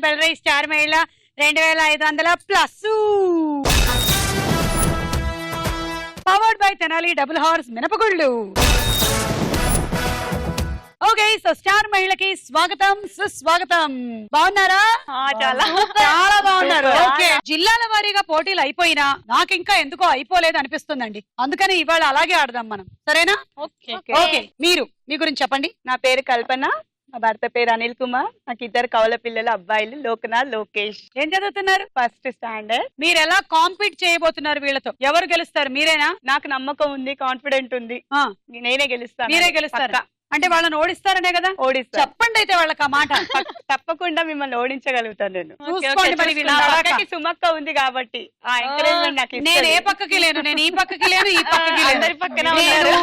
బెల్రై star మహిళ 2500 plus. Powered by Tenali double horse మినపగుళ్ళు. Okay, so star మహిళకి స్వాగతం సుస్వాగతం. బాగున్నారా? చాలా చాలా బాగున్నారు. ఓకే, జిల్లాల వారీగా పోటీలు అయిపోయినా నాకు ఇంకా ఎందుకో అయిపోలేదు అనిపిస్తుందండి. అందుకని ఇవాళ అలాగే ఆడదాం మనం, సరేనా? ఓకే, మీరు మీ గురించి చెప్పండి. నా పేరు కల్పన, మా భర్త పేరు అనిల్ కుమార్, నాకు 2 కవల పిల్లలు, అబ్బాయిలు లోకనాథ్, లోకేష్. ఏం చదువుతున్నారు? First standard. మీరు ఎలా కాంపీట్ చేయబోతున్నారు వీళ్ళతో? ఎవరు గెలుస్తారు? మీరేనా? నాకు నమ్మకం ఉంది, కాన్ఫిడెంట్ ఉంది, నేనే గెలుస్తాను. మీరే గెలుస్తారా? అంటే వాళ్ళని ఓడిస్తారనే కదా? ఓడిస్తా. చెప్పండి అయితే వాళ్ళకి ఆ మాట. తప్పకుండా మిమ్మల్ని ఓడించగలుగుతాను నేను. చూసుకోండి మరి వీళ్ళ పక్కకి సుమక్క ఉంది కాబట్టి ఆ ఎంకరేజ్మెంట్ నాకు ఇస్తుంది. నేను ఏ పక్కకి లేను, నేను ఈ పక్కకి లేను, ఈ పక్కకి లేను, అందరి పక్కన నేను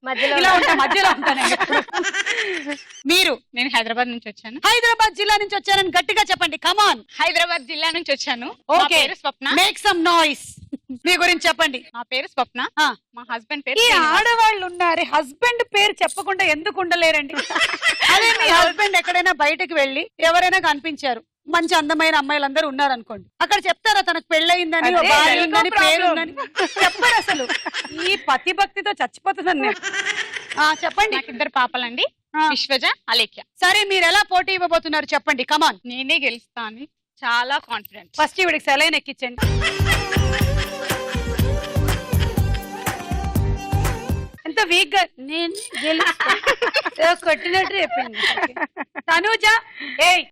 మధ్యలో ఇలా ఉంటా, మధ్యలో ఉంటాను. మీరు? నేను హైదరాబాద్ నుంచి వచ్చాను. హైదరాబాద్ జిల్లా నుంచి వచ్చానని గట్టిగా చెప్పండి. కమాన్. హైదరాబాద్ జిల్లా నుంచి వచ్చాను. Okay, Swapna. Make some noise. మీ గురించి చెప్పండి. నా పేరు స్వప్న, మా హస్బెండ్ పేరు. ఈ ఆడవాళ్ళు ఉన్నారు, హస్బెండ్ పేరు చెప్పకుండా ఎందుకు ఉండలేరండి? అదే మీ హస్బెండ్ ఎక్కడైనా బయటకు వెళ్ళి ఎవరైనా కనిపించారు, మంచి అందమైన అమ్మాయిలందరూ ఉన్నారు అనుకోండి, అక్కడ చెప్తారా తనకు పెళ్ళయిందని, భార్య ఉందని, పేరు ఉందని? చెప్పారు అసలు. ఈ పతి భక్తితో చచ్చిపోతుందని నేను. చెప్పండి. నాకు 2 పాపలండి, విశ్వజ, అలేఖ్య. సరే, మీరు ఎలా పోటీ ఇవ్వబోతున్నారు చెప్పండి. కమాన్. నేనే గెలుస్తా అని చాలా కాన్ఫిడెంట్. ఫస్ట్ ఇవిడికి సెలైన్ ఎక్కించండి. ఎంత వీక్ గా నేను కొట్టినట్టు చెప్పింది తనూజ.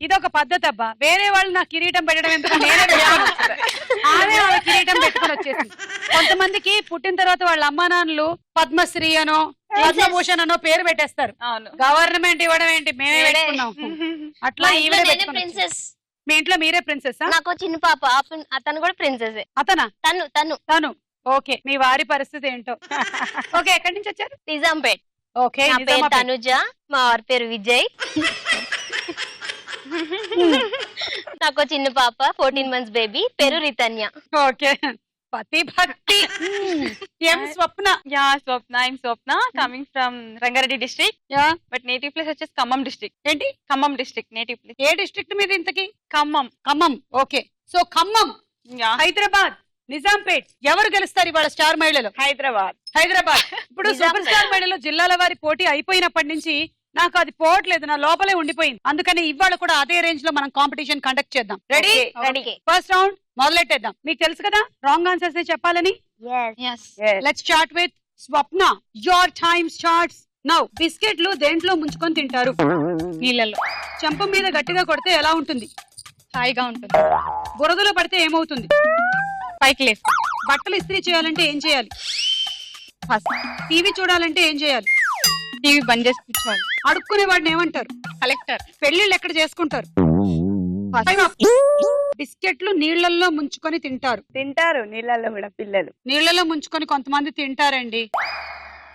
ఇదొక పద్ధతి అబ్బా, వేరే వాళ్ళు నాకు కిరీటం పెట్టడం ఎందుకు, నేనే ఆమె వాళ్ళ కిరీటం పెట్టుకుని వచ్చేసింది. కొంతమందికి పుట్టిన తర్వాత వాళ్ళ అమ్మా నాన్నలు పద్మశ్రీ అనో పద్మభూషణ్ అనో పేరు పెట్టేస్తారు. గవర్నమెంట్ ఇవ్వడం ఏంటి, మేమే పెట్టుకున్నాం. అట్లా ప్రిన్సెస్. మీ ఇంట్లో మీరే ప్రిన్సెస్? నాకు చిన్న పాప, అతను కూడా ప్రిన్సెస్. అతనా? తను. ఓకే, మీ వారి పరిస్థితి ఏంటో. ఓకే, ఎక్కడి నుంచి వచ్చారు? నిజాంపేట్. ఓకే, నా పేరు తనుజ, మా వారి పేరు విజయ్. నాకు చిన్న పాప, 14 months బేబీ, పేరు రితన్య. ఓకే, పతి భక్తి. ఎం స్వప్న. I'm Swapna, coming from Rangareddy district, but native place వచ్చేసి ఖమ్మం డిస్ట్రిక్ట్. ఏంటి? Khammam district native place. ఏ డిస్ట్రిక్ట్ మీద ఇంతకి? ఖమ్మం. Okay, so Khammam, Hyderabad, Nizampet. ఎవరు గెలుస్తారు ఇవాళ స్టార్ మహిళలో? హైదరాబాద్. ఇప్పుడు సూపర్ స్టార్ మహిళలో జిల్లాల వారి పోటీ అయిపోయినప్పటి నుంచి నాకు అది పోవట్లేదు, నా లోపలే ఉండిపోయింది. అందుకని ఇవాళ కూడా అదే రేంజ్ లో మనం కాంపిటీషన్ కండక్ట్ చేద్దాం. రెడీ? ఫస్ట్ రౌండ్ మొదలెట్టేద్దాం. మీకు తెలుసు కదా రాంగ్ ఆన్సర్స్ చెప్పాలని. Let's start with Swapna. Your time starts now. బిస్కెట్లు దేంట్లో ముంచుకొని తింటారు? నీళ్ళలో. చెంప మీద గట్టిగా కొడితే ఎలా ఉంటుంది? హాయిగా ఉంటుంది. బురదలో పడితే ఏమవుతుంది? పైకి లేస్తా. బట్టలు ఇస్త్రీ చేయాలంటే ఏం చేయాలి? టీవీ చూడాలంటే ఏం చేయాలి? టీవీ బంద్ చేసి కూర్చోవాలి. అడుక్కునే వాడిని ఏమంటారు? కలెక్టర్. పెళ్లిళ్ళు ఎక్కడ చేసుకుంటారు? బిస్కెట్లు నీళ్లలో ముంచుకొని తింటారు. నీళ్ళల్లో కూడా పిల్లలు నీళ్లలో ముంచుకొని కొంతమంది తింటారండి.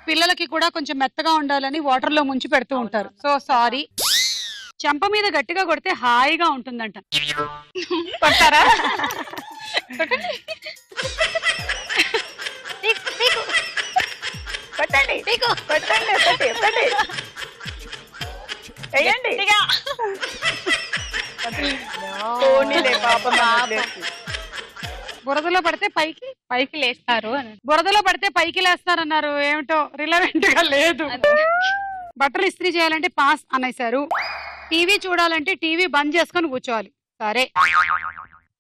పిల్లలకి కూడా కొంచెం మెత్తగా ఉండాలని వాటర్ లో ముంచి పెడుతూ ఉంటారు. So sorry. చెంప మీద గట్టిగా కొడితే హాయిగా ఉంటుందంట. కొట్టారా? బురదలో పడితే పైకి లేస్తారు అని. బురదలో పడితే పైకి లేస్తారన్నారు, ఏమిటో రిలవెంట్ గా లేదు. బట్టలు ఇస్త్రీ చేయాలంటే పాస్ అనేసారు. టీవీ చూడాలంటే టీవీ బంద్ చేసుకొని కూర్చోవాలి. సరే.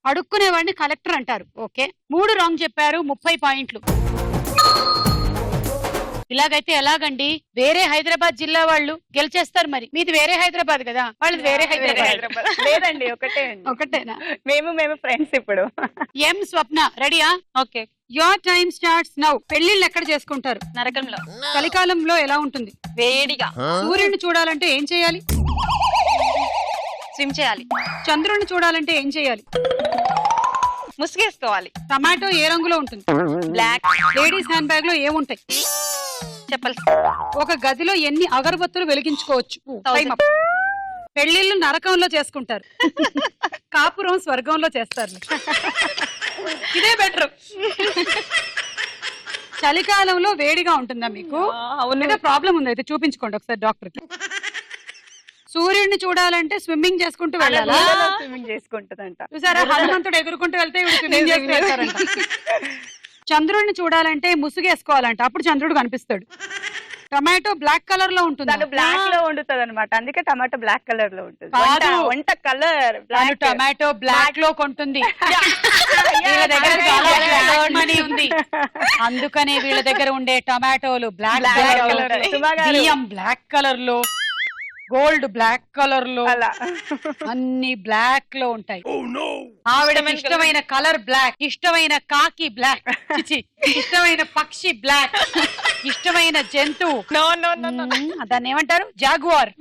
అడుక్కునేవాడిని కలెక్టర్ అంటారు. ఓకే, 3 రాంగ్ చెప్పారు. 30 పాయింట్లు. ఇలాగైతే ఎలాగండి? వేరే హైదరాబాద్ జిల్లా వాళ్ళు గెలిచేస్తారు. మరి మీది వేరే హైదరాబాద్ కదా, వాళ్ళది వేరే హైదరాబాద్. లేదండి, ఒకటేనా? మేము ఫ్రెండ్స్. ఇప్పుడు ఎం స్వప్న రెడీయా? Okay, your time starts now. పెళ్లిళ్ళు ఎక్కడ చేసుకుంటారు? నరకంలో. చలికాలంలో ఎలా ఉంటుంది? వేడిగా. సూర్యుడిని చూడాలంటే ఏం చేయాలి? స్విమ్ చేయాలి. చంద్రుడిని చూడాలంటే ఏం చేయాలి? ముసుగేసుకోవాలి. టమాటో ఏ రంగులో ఉంటుంది? బ్లాక్. లేడీస్ హ్యాండ్ బ్యాగ్ లో ఏముంటాయి? చెప్పాలి. ఒక గదిలో ఎన్ని అగరబత్తులు వెలిగించుకోవచ్చు? పెళ్లిళ్ళు నరకంలో చేసుకుంటారు, కాపురం స్వర్గంలో చేస్తారు. ఇదే బెటర్. చలికాలంలో వేడిగా ఉంటుందా మీకు? అవును. ప్రాబ్లం ఉంది, అయితే చూపించుకోండి ఒకసారి డాక్టర్ కి. సూర్యుడిని చూడాలంటే స్విమ్మింగ్ చేసుకుంటూ వెళ్ళాలా స్విమ్మింగ్ చేసుకుంటదంట. చూసారా హనుమంతుడు ఎగురుకుంటూ వెళ్తే ఇవి స్విమ్మింగ్ చేస్తూ వెళ్తారంట. చంద్రుడిని చూడాలంటే ముసుగేసుకోవాలంట, అప్పుడు చంద్రుడు కనిపిస్తాడు. టమాటో బ్లాక్ కలర్ లో ఉంటుంది. తను బ్లాక్ లో వండుతుంది అనమాట, అందుకే టమాటో బ్లాక్ కలర్ లో ఉంటుంది. కాదు. వంట కలర్ బ్లాక్. టమాటో బ్లాక్ లో కొంటుంది. వీళ్ళ దగ్గర చాలా black money ఉంది, అందుకనే వీళ్ళ దగ్గర ఉండే టమాటోలు బ్లాక్ కలర్ లో, సుమా గారు. బియ్యం బ్లాక్ కలర్ లో, గోల్డ్ బ్లాక్ కలర్ లో, అలా అన్ని బ్లాక్ లో ఉంటాయి. ఆవిడ ఇష్టమైన కలర్ బ్లాక్, ఇష్టమైన కాకి బ్లాక్, ఇష్టమైన పక్షి బ్లాక్, ఇష్టమైన జంతువు దాన్ని ఏమంటారు జాగువార్.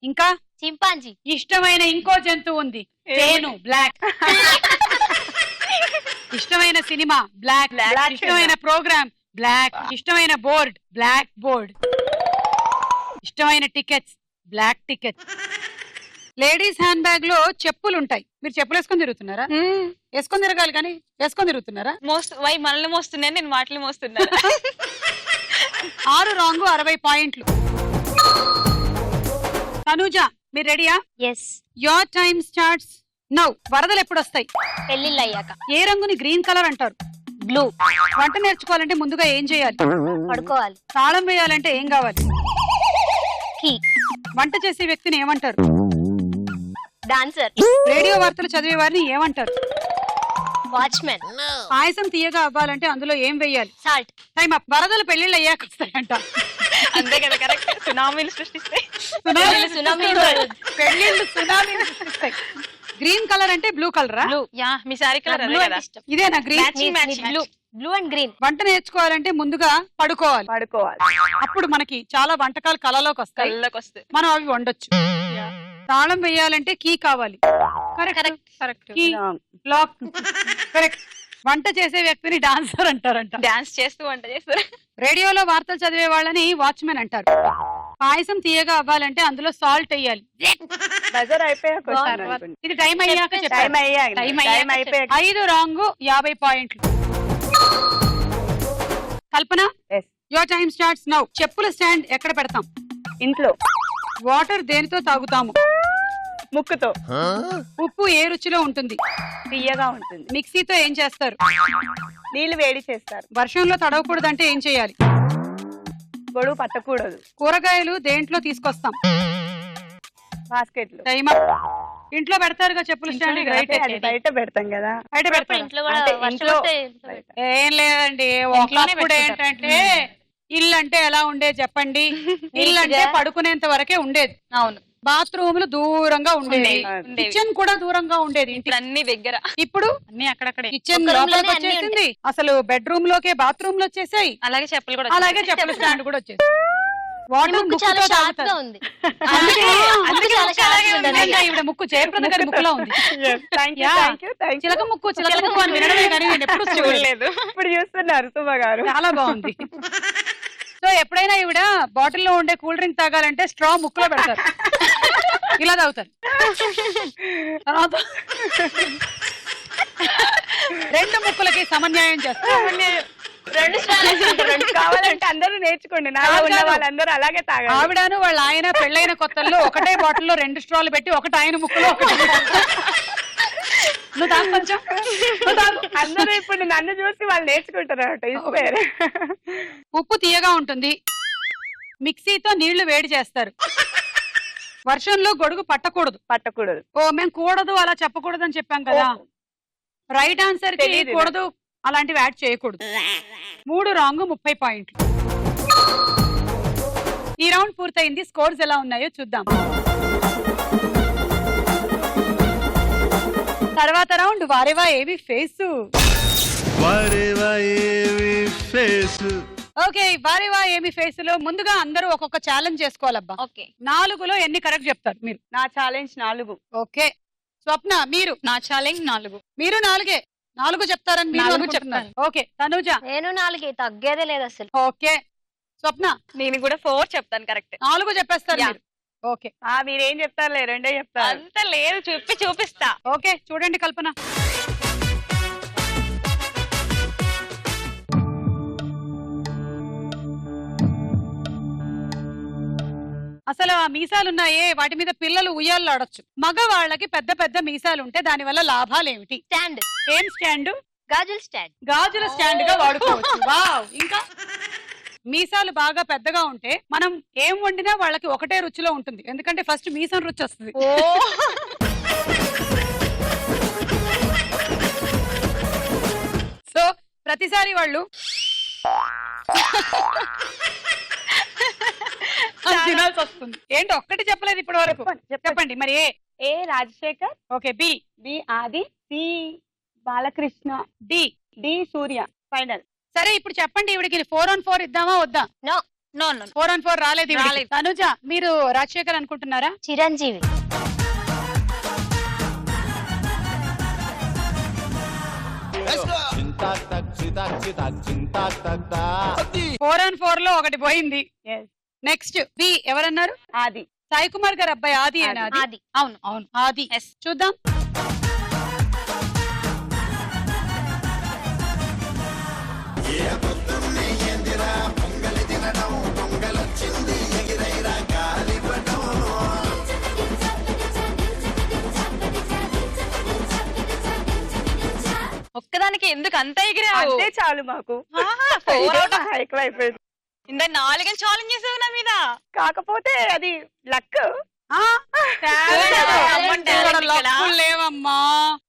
ఇంకా చింపాంజీ. ఇష్టమైన ఇంకో జంతువు ఉంది తేను బ్లాక్. ఇష్టమైన సినిమా బ్లాక్, ఇష్టమైన ప్రోగ్రామ్ బ్లాక్, ఇష్టమైన బోర్డ్ బ్లాక్ బోర్డ్, ఇష్టమైన tickets black tickets. Ladies hand bag లో చెప్పులు ఉంటాయి. మీరు చెప్పులు వేసుకొని తిరుగుతున్నారా? వేసుకొని తిరగాలి కానీ వేసుకొని తిరుగుతున్నారా? మనల్ని మోస్తున్నాను, నేను వాటిని మోస్తున్నాను. 6 రాంగ్ 60 పాయింట్లు. తనూజ మీరు రెడీయా? Yes. Your time starts now. వరదలు ఎప్పుడు వస్తాయి? పెళ్లిళ్ళు అయ్యాక. ఏ రంగుని గ్రీన్ కలర్ అంటారు? బ్లూ. వంట నేర్చుకోవాలంటే ముందుగా ఏం చేయాలి? పడుకోవాలి. తాళం వేయాలంటే ఏం కావాలి? కీ. వంట చేసే వ్యక్తిని ఏమంటారు? డాన్సర్. రేడియో వార్తలు చదివే వారిని ఏమంటారు? వాచ్మెన్. పాయసం తీయగా అవ్వాలంటే అందులో ఏం వేయాలి? సాల్ట్. Time up. వరదలు పెళ్లిళ్ళు అయ్యాక వస్తాయంట. అంతే కదా, కరెక్ట్. సునామీలు సృష్టిస్తాయి. పెళ్లిళ్ళు సునామీలు సృష్టిస్తాయి. గ్రీన్ కలర్ అంటే బ్లూ కలరా? బ్లూ. యా, మీ సారీ కలర్ అదే కదా. ఇదేనా green? Blue. Blue and green. వంట నేర్చుకోవాలంటే ముందుగా పడుకోవాలి. పడుకోవాలి. అప్పుడు మనకి చాలా వంటకాలు కళలోకి వస్తాయి, కళ్ళకి వస్తాయి. మనం అవి వండొచ్చు. తాళం వేయాలంటే కీ కావాలి. కరెక్ట్. Key, lock. కరెక్ట్. వంట చేసే వ్యక్తిని డాన్సర్ అంటారంట. డాన్స్ చేస్తూ వంట చేస్తారు. రేడియోలో వార్తలు చదివే వాళ్ళని వాచ్మెన్ అంటారు. పాయసం తీయగా అవ్వాలంటే అందులో సాల్ట్ వేయాలి. బజర్ అయిపోయాక వస్తాను అనుకుంటా. ఇది టైం అయ్యాక టైం చెప్పాను. అయ్యాక టైం అయిపోయాక 5 రాంగ్ 50 పాయింట్లు. కల్పన Yes. Your time starts now. చెప్పుల స్టాండ్ ఎక్కడ పెడతాం? ఇంట్లో. వాటర్ దేనితో తాగుతాము? ముక్కుతో. ఉప్పు ఏ రుచిలో ఉంటుంది? తీయగా ఉంటుంది. మిక్సీతో ఏం చేస్తారు? నీళ్లు వేడి చేస్తారు. వర్షంలో తడవకూడదంటే ఏం చేయాలి? గొడుగు పట్టకూడదు. కూరగాయలు దేంట్లో తీసుకొస్తాం? బాస్కెట్ లో. Time up. ఇంట్లో పెడతారుగా చెప్పుల స్టాండ్. అంటే అది బయట పెడతాం కదా. బయట పెడతారు. ఇంట్లో కూడా అంటే వర్షం ఇంట్లో. వస్తే బయట. ఏం లేదండి, ఒకప్పుడు ఏంటంటే ఇల్లు అంటే ఎలా ఉండేది చెప్పండి? ఇల్లు అంటే పడుకునేంత వరకే ఉండేది. అవును. బాత్రూములు దూరంగా ఉండేది, ఉండేవి. కిచెన్ కూడా దూరంగా ఉండేది. ఇప్పుడు అన్ని దగ్గర. ఇప్పుడు అన్ని అక్కడక్కడే. కిచెన్ ఒక్క room లోపలికి లోనే అన్ని వచ్చేసింది. అసలు బెడ్రూమ్ లోకే బాత్రూమ్ లో వచ్చేసాయి. అలాగే చెప్పులు కూడా అలాగే చెప్పుల స్టాండ్ కూడా వచ్చేసి. వాటర్ ముక్కు చాలా ముక్కుతో షార్ప్ గా తాగుతారు. ఉంది. అందుకే ముక్కు చాలా షార్ప్ గా ఉంది. నిజంగా ఈవిడ ముక్కు జయప్రద గారి ముక్కులా ఉంది. Thank you, Yeah. Thank you, thank you. చిలక ముక్కు చిలక ముక్కు అని వినడమే కానీ నేను ఎప్పుడు చూడలేదు. చూడలేదు. ఇప్పుడు చూస్తున్నారు సుమ గారు. చాలా బాగుంది. సో ఎప్పుడైనా ఈవిడ బాటిల్లో ఉండే కూల్ డ్రింక్ తాగాలంటే స్ట్రా ముక్కులో పెడతారు, ఇలా తాగుతారు. తర్వాత 2 ముక్కులకి సమన్యాయం చేస్తారు. 2 స్టార్లు వేసుకుంటారు. కావాలంటే అందరూ నేర్చుకోండి. నాలో ఉన్న వాళ్ళందరూ అలాగే తాగాలి. ఆవిడను వాళ్ళ ఆయన పెళ్ళైన కొత్తల్లో ఒకటే బాటిల్లో 2 స్ట్రాలు పెట్టి ఒకటి ఆయన ముక్కులో ఒకటి నువ్వు తాగు కొంచెం, నువ్వు తాగు. అందరూ ఇప్పుడు నన్ను చూసి వాళ్ళు నేర్చుకుంటారు. ఇన్స్పైర్. ఉప్పు తీయగా ఉంటుంది. మిక్సీతో నీళ్లు వేడి చేస్తారు. వర్షంలో గొడుగు పట్టకూడదు. పట్టకూడదు. ఓ మేము కూడదు అలా చెప్పకూడదు అని చెప్పాం కదా. రైట్ ఆన్సర్ కి తెలీదు. కూడదు అలాంటివి యాడ్ చేయకూడదు. 3 రాంగ్ 30 పాయింట్లు. ఈ రౌండ్ పూర్తయింది. స్కోర్స్ ఎలా ఉన్నాయో చూద్దాం. తర్వాత రౌండ్ వారేవా ఏవి ఫేసు. ఓకే, వారేవా ఏమి ఫేసులో ముందుగా అందరూ ఒక్కొక్క ఛాలెంజ్ చేసుకోవాలబ్బా. ఓకే. 4లో ఎన్ని కరెక్ట్ చెప్తారు మీరు? నా ఛాలెంజ్ 4. ఓకే. స్వప్న మీరు? నా ఛాలెంజ్ 4. మీరు 4 4 చెప్తారని మీరు 4 అనుకుంటున్నారు. ఓకే. తనూజ? నేను 4 తగ్గేదే లేదు అసలు. ఓకే. స్వప్న? నేను కూడా 4 చెప్తాను. కరెక్ట్. 4 చెప్పేస్తారు Yeah. మీరు. ఓకే. మీరేం చెప్తారులే, 2 చెప్తారు. అంత లేదు, చూపిస్తా. ఓకే చూడండి కల్పన. అసలు ఆ మీసాలు ఉన్నాయే వాటి మీద పిల్లలు ఉయ్యాలు ఆడొచ్చు. మగవాళ్ళకి పెద్ద పెద్ద మీసాలు ఉంటే దాని వల్ల లాభాలు ఏమిటి? స్టాండ్, ఏం స్టాండ్? గాజుల స్టాండ్. గాజుల స్టాండ్ గా వాడుకోవచ్చు. వావ్. ఇంకా మీసాలు బాగా పెద్దగా ఉంటే మనం ఏం వండినా వాళ్ళకి ఒకటే రుచిలో ఉంటుంది, ఎందుకంటే ఫస్ట్ మీసం రుచి వస్తుంది. సో ప్రతిసారి వాళ్ళు అది తినాల్సి వస్తుంది. ఏంటి ఒక్కటి చెప్పలేదు ఇప్పటి వరకు? చెప్పండి మరి. ఏ రాజశేఖర్, ఓకే. బి బి ఆది, సి బాలకృష్ణ, డి డి సూర్య. ఫైనల్. సరే ఇప్పుడు చెప్పండి, ఇవిడికి 4 on 4 ఇద్దామా వద్దా? నో. నో నో 4 on 4 రాలేదు ఈవిడికి. రాలేదు. తనుజ మీరు రాజశేఖర్ అనుకుంటున్నారా? చిరంజీవి. ఫోర్ on 4 లో ఒకటి పోయింది. నెక్స్ట్ బి ఎవరన్నారు? ఆది. సాయి కుమార్ గారు అబ్బాయి ఆది అయినా? ఆది. అవును అవును ఆది. Yes. చూద్దాం. ఒక్కదానికి ఎందుకు అంత ఎగిరావు? అంతే చాలు మాకు. 4 out of ఎక్కువైపోయింది. ఇంత 4 ఛాలెంజ్ చేసావు నా మీద. కాకపోతే అది లక్. ఆ, talent. ఇక్కడ లక్కులు లేవమ్మా.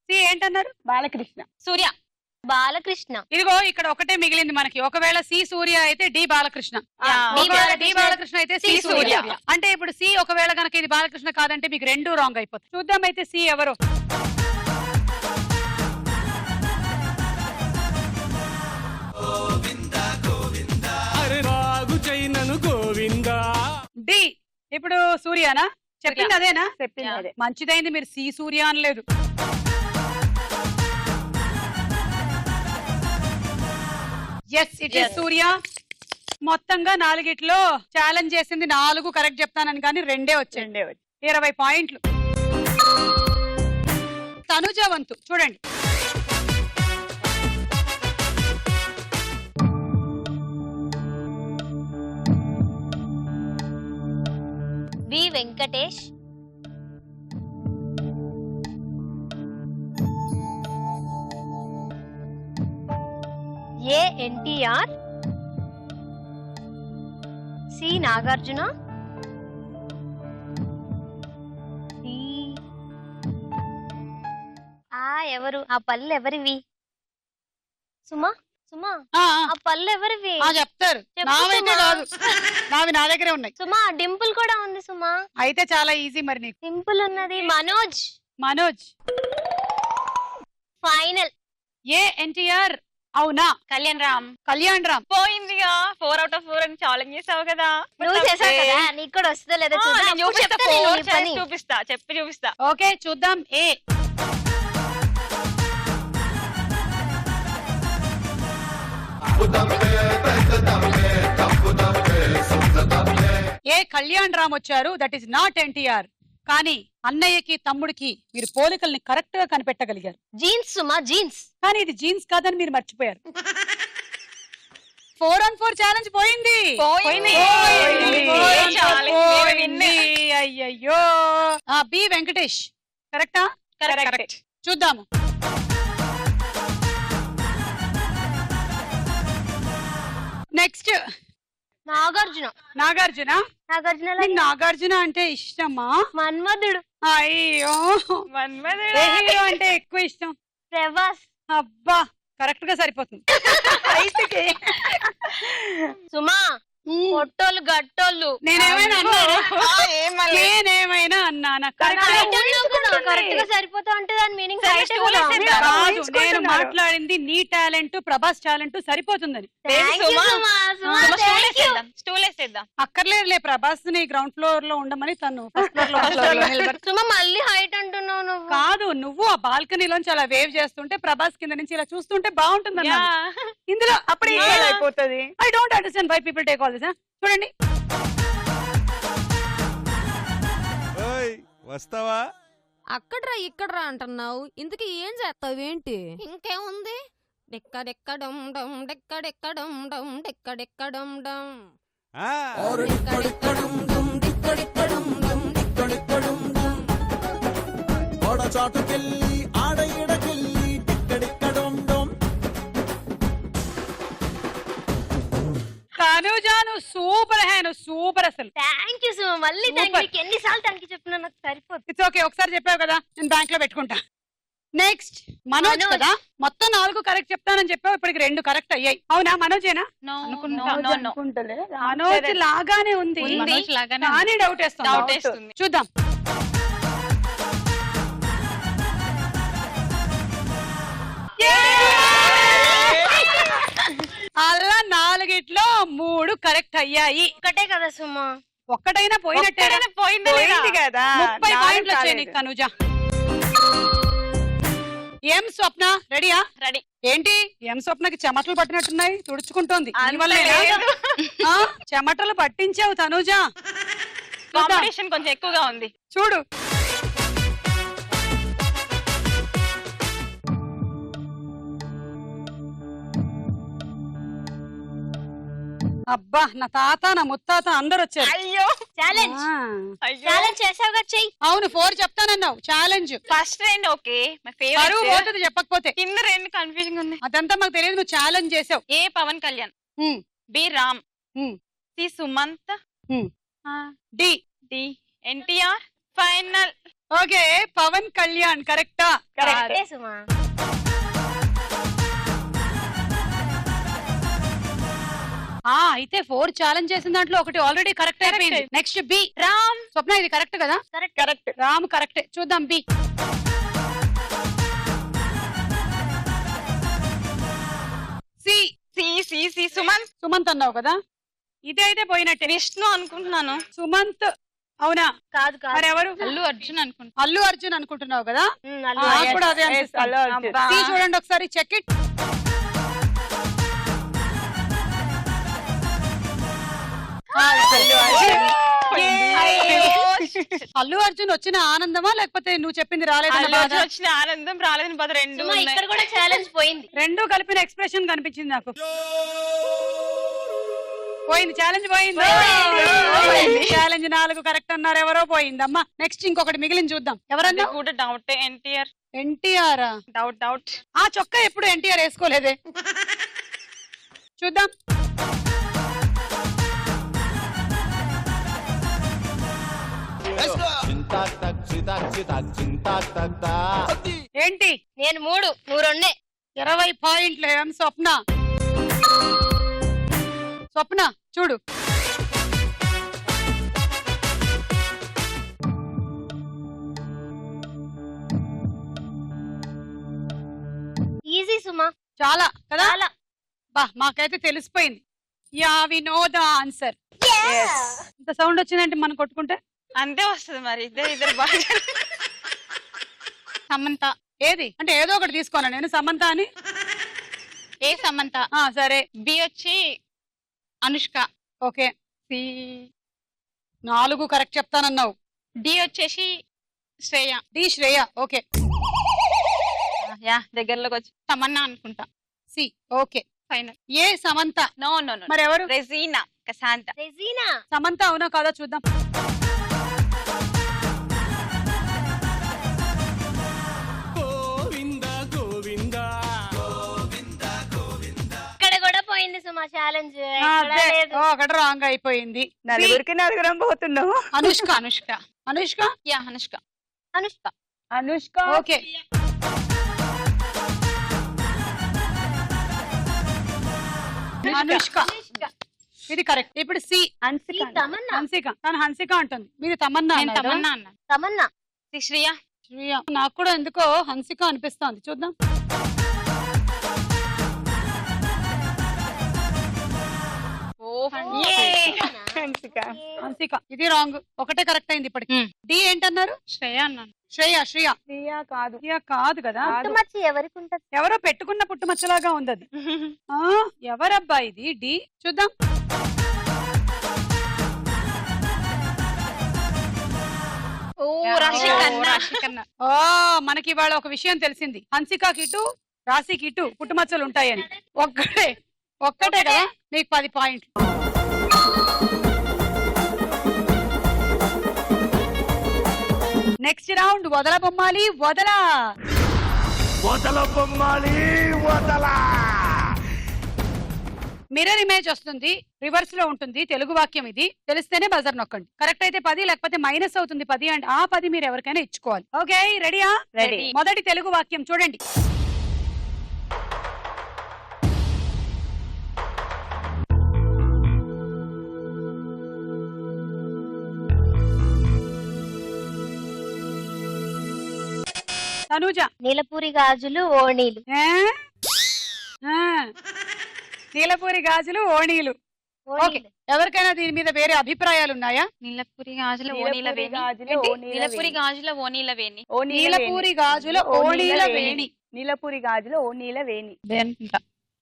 సి ఏంటన్నారు? బాలకృష్ణ. సూర్య. బాలకృష్ణ. ఇదిగో ఇక్కడ ఒకటే మిగిలింది మనకి. ఒకవేళ సి సూర్య అయితే డి బాలకృష్ణ, ఒకవేళ డి బాలకృష్ణ అయితే సి సూర్య. అంటే ఇప్పుడు సి ఒకవేళ కనుక ఇది బాలకృష్ణ కాదంటే మీకు రెండు రాంగ్ అయిపోతుంది. చూద్దాం అయితే సి ఎవరు? డి. ఇప్పుడు సూర్యనా? చెప్పింది అదేనా? చెప్పింది అదే. మంచిదైంది మీరు సి సూర్య అనలేదు. ఎస్ ఇట్ ఇస్ సూర్య. మొత్తంగా 4గిట్లో ఛాలెంజ్ చేసింది 4 కరెక్ట్ చెప్తానని కానీ 2 వచ్చాయండి. 20 పాయింట్లు. తనుజ వంతు చూడండి. వి వెంకటేష్. ఏ ఎన్టీఆర్. సి నాగార్జున. డి ఎవరు? ఆ పళ్ళు ఎవరివి? సుమా, సుమా ఆ, ఆ పళ్ళు ఎవరివి? చెప్తారు. చెప్పు నావైతే సుమా. కాదు, నావి నా దగ్గరే ఉన్నాయి. సుమా డింపుల్ కూడా ఉంది. సుమా అయితే చాలా ఈజీ మరి నీకు. డింపుల్ ఉన్నది. మనోజ్. మనోజ్. ఫైనల్. ఏ ఎన్టీఆర్ అవునా? కళ్యాణ్ రామ్. కళ్యాణ్ రామ్. పోయిందిగా 4 out of 4 అని ఛాలెంజ్ చేసావు కదా. నువ్వు చేసావు కదా, నీకు కూడా వస్తుందో లేదో చూద్దాం. నేను అప్పుడు చూపిస్తా, చెప్తా నేను 4 నీ పని. చూపిస్తా, చెప్పి చూపిస్తా. ఓకే చూద్దాం. ఏ ఏ కళ్యాణ్ రామ్ వచ్చారు. That is not NTR. కానీ అన్నయ్యకి తమ్ముడికి మీరు పోలికల్ని కరెక్ట్ గా కనిపెట్టగలిగారు. జీన్స్ సుమా, జీన్స్. కానీ ఇది జీన్స్ కాదని మీరు మర్చిపోయారు. 4 on 4 ఛాలెంజ్ పోయింది. పోయింది. పోయింది. అయ్యయ్యో. బి వెంకటేష్ కరెక్టా? కరెక్ట్. చూద్దాము. నెక్స్ట్ నాగార్జున. నాగార్జున. నాగార్జున నీకు నాగార్జున అంటే ఇష్టమా? మన్మధుడు. అయ్యో. మన్మధుడు. ఏ హీరో అంటే ఎక్కువ ఇష్టం? ప్రభాస్. అబ్బా కరెక్ట్ గా సరిపోతుంది. సుమా పొట్టోళ్ళు గట్టోళ్ళు. నేనేమైనా అన్నానా? ఏమన్నా నేనేమైనా అన్నానా? కరెక్ట్ గా సరిపోతా అంటే దాని మీనింగ్ సరే, stool వేసేద్దాం. కాదు, నేను మాట్లాడింది నీ టాలెంట్ ప్రభాస్ టాలెంట్ సరిపోతుందని. స్టూల్ వేసేద్దాం. అక్కర్లేదులే, ప్రభాస్ ని గ్రౌండ్ ఫ్లోర్ లో ఉండమని తను ఫస్ట్ ఫ్లోర్ లో నిలబడి. సుమా మళ్ళీ హైట్ అంటున్నావు నువ్వు. కాదు, నువ్వు ఆ బాల్కనీలోంచి అలా వేవ్ చేస్తుంటే ప్రభాస్ కింద నుంచి ఇలా చూస్తుంటే బాగుంటుంది అన్నా. ఇందులో అప్పుడే అయిపోతుంది. I don't understand why people take all this. చూడండి. వస్తావా? అక్కడ్రా ఇక్కడ్రా అంటున్నావు, ఇంతకీ ఏం చేస్తావేంటి? ఇంకేముంది, డెక్కడెక్కడం డమ్ డెక్కడెక్కడం డమ్ డెక్కడెక్కడం డమ్ ఆ డెక్కడెక్కడం డమ్ డెక్కడెక్కడం ఎక్కడెక్కడుం చాటుకెళ్ళి ఆడ ఈడకెళ్ళి ఎక్కడెక్కడుం తనుజాను సూపర్ హ్యాను సూపర్ అసలు. థ్యాంక్ యూ సుమ, మళ్ళీ థ్యాంక్ యూ. ఎన్నిసార్లు థ్యాంక్ యూ చెప్పినా నాకు సరిపోతుంది. ఇట్స్ ఓకే, ఒకసారి చెప్పావు కదా, నేను బ్యాంక్ లో పెట్టుకుంటా. నెక్స్ట్ మనోజ్ కదా, మొత్తం 4 కరెక్ట్ చెప్తానని చెప్పావు, ఇప్పటికి 2 కరెక్ట్ అయ్యాయి. అవునా మనోజేనా? అనుకుంటలే. మనోజ్ లాగానే ఉంది మనోజ్ లాగానే కానీ డౌట్ వేస్తుంది. చూద్దాం. అలా 4గిట్లో 3 కరెక్ట్ అయ్యాయి. ఒకటే కదా సుమ, ఒక్కటైనా పోయినట్టే. పోయింది కదా. 30 పాయింట్లు వచ్చాయి నీకు తనుజ. ఏం స్వప్న రెడీయా? రెడీ. ఏంటి ఏం స్వప్నకి చెమటలు పట్టినట్టున్నాయి, తుడుచుకుంటోంది. చెమటలు పట్టించావు తనుజ. కాంపిటీషన్ కొంచెం ఎక్కువగా ఉంది చూడు. అబ్బా, నా తాత నా ముత్తాత అందరు వచ్చారు. అయ్యో ఛాలెంజ్ అయ్యో ఛాలెంజ్ చేసావుగా, చెయ్యి. అవును 4 చెప్తానన్నావు ఛాలెంజ్. ఫస్ట్ 2 ఓకే, మై పరువు ఫేవరెట్. పోతుంది చెప్పకపోతే. కింద 2 కన్ఫ్యూజింగ్ ఉంది. అదంతా మాకు తెలియదు, నువ్వు ఛాలెంజ్ చేసావు. ఏ పవన్ కళ్యాణ్, హ్మ్. బి రామ్, హ్మ్. C Sumanth, hmm. D D NTR. Final. Okay, Pawan Kalyan కరెక్టా? కరెక్టే సుమ. అయితే 4 ఛాలెంజ్ చేసిన దాంట్లో ఒకటి ఆల్రెడీ కరెక్ట్ అయిపోయింది. Next B Ram. స్వప్న ఇది కరెక్ట్ కదా? కరెక్ట్. రామ్ కరెక్టే. చూద్దాం B. C C C C Sumanth. Sumanth అన్నావు కదా, ఇదే అయితే పోయినట్టే. విష్ణు అనుకుంటున్నాను. సుమంత్ అవునా? కాదు కాదు, మరెవరు? అల్లు అర్జున్ అనుకుంటా. అల్లు అర్జున్ అనుకుంటున్నావు కదా? అల్లు నాకు కూడా అదే అనిపిస్తుంది. అల్లు అర్జున్. అబ్బా. సి చూడండి ఒకసారి, చెక్ ఇట్. అల్లు అర్జున్ వచ్చిన ఆనందమా లేకపోతే నువ్వు చెప్పింది రాలేదన్న అల్లు బాధ? అర్జున్ వచ్చిన ఆనందం, రాలేదని బాధ 2 సుమ, ఉన్నాయి. ఇక్కడ కూడా ఛాలెంజ్ పోయింది. 2 కలిపిన ఎక్స్ప్రెషన్ కనిపించింది నాకు. పోయింది ఛాలెంజ్, పోయింది. ఛాలెంజ్ 4 కరెక్ట్ అన్నారు, ఎవరో పోయిందమ్మా. నెక్స్ట్ ఇంకొకటి మిగిలిన చూద్దాం. ఎవరన్నా? అది కూడా డౌట్. ఎన్టీఆర్. ఎన్టీఆర్ డౌట్. ఆ చొక్కా ఎప్పుడు ఎన్టీఆర్ వేసుకోలేదే. చూద్దాం. ఏంటి నేను 3, నువ్వు 2. 20 పాయింట్లు. ఏం స్వప్న? స్వప్న చూడు. ఈజీ సుమ, చాలా కదా? చాలా. బా, మాకైతే తెలిసిపోయింది. Yeah we know the answer. ఇంత సౌండ్ వచ్చిందంటే మనం కొట్టుకుంటే అంతే వస్తుంది మరి. ఇద్దరు బాగా. సమంత. ఏది అంటే ఏదో ఒకటి తీసుకోనా నేను? సమంత అని. ఏ సమంత. సరే. బి వచ్చి అనుష్క. ఓకే. సి 4 కరెక్ట్ చెప్తానన్నావు. డి వచ్చేసి Shreya. D Shreya. Okay. Yeah దగ్గరలోకి వచ్చి. తమన్నా అనుకుంటా. C okay. Final. A Samantha. No no no. మరి ఎవరు? రెజీనా కసాంత. రెజీనా. సమంత అవునా కాదా చూద్దాం. ఇక్కడ కూడా పోయింది సుమ ఛాలెంజ్. అక్కడ రాంగ్ అయిపోయింది. 4 పోతున్నావు. అనుష్క. అనుష్క. అనుష్క. యా అనుష్క. అనుష్క. అనుష్క. ఓకే. అనుష్క ఇది కరెక్ట్. ఇప్పుడు సి హన్సిక. తమన్నా. హన్సిక. తను హన్సిక అంటుంది, మీది తమన్నా నేను అన్నారా? తమన్నా అన్నా. తమన్నా. శ్రేయ. శ్రేయ. నాకు కూడా ఎందుకో హన్సిక అనిపిస్తోంది. చూద్దాం. హన్సిక. హన్సిక. ఇది రాంగ్. ఒకటే కరెక్ట్ అయింది ఇప్పటికి. డి ఏంటన్నారు? శ్రేయ అన్నాను. శ్రేయ. శ్రేయ. ప్రియా కాదు. శ్రేయ కాదు కదా? పుట్టుమచ్చ ఎవరికి ఉంటది? ఎవరో పెట్టుకున్న పుట్టుమచ్చలాగా ఉంది అది. ఎవరబ్బా ఇది? డి చూద్దాం. మనకి ఇవాళ ఒక విషయం తెలిసింది. హన్సికాకి ఇటు రాశికి ఇటు పుట్టుమచ్చలు ఉంటాయని. ఒక్కటే కదా? నీకు 10 పాయింట్లు. నెక్స్ట్ రౌండ్ వదల బొమ్మాలి వదల. వదల బొమ్మాలి వదల. మిర్రర్ ఇమేజ్ వస్తుంది, రివర్స్ లో ఉంటుంది. తెలుగు వాక్యం ఇది. తెలిస్తేనే బజర్ నొక్కండి. కరెక్ట్ అయితే 10, లేకపోతే మైనస్ అవుతుంది 10. అండ్ ఆ 10 మీరు ఎవరికైనా ఇచ్చుకోవాలి. ఓకే, రెడీయా? రెడీ. మొదటి తెలుగు వాక్యం చూడండి. తనూజ. నీలపూరి గాజులు ఓణీలు. ఏ? ఆ. నీలపూరి గాజులు ఓణీలు. ఓకే, ఓణీలు. ఎవరికైనా దీని మీద వేరే అభిప్రాయాలు ఉన్నాయా? నీలపురి గాజుల ఓనీల వేణి. నీలపురి గాజుల ఓనీల వేణి. నీలపూరి గాజుల ఓణీల వేణి. నీలపూరి గాజులో ఓనీల వేణి.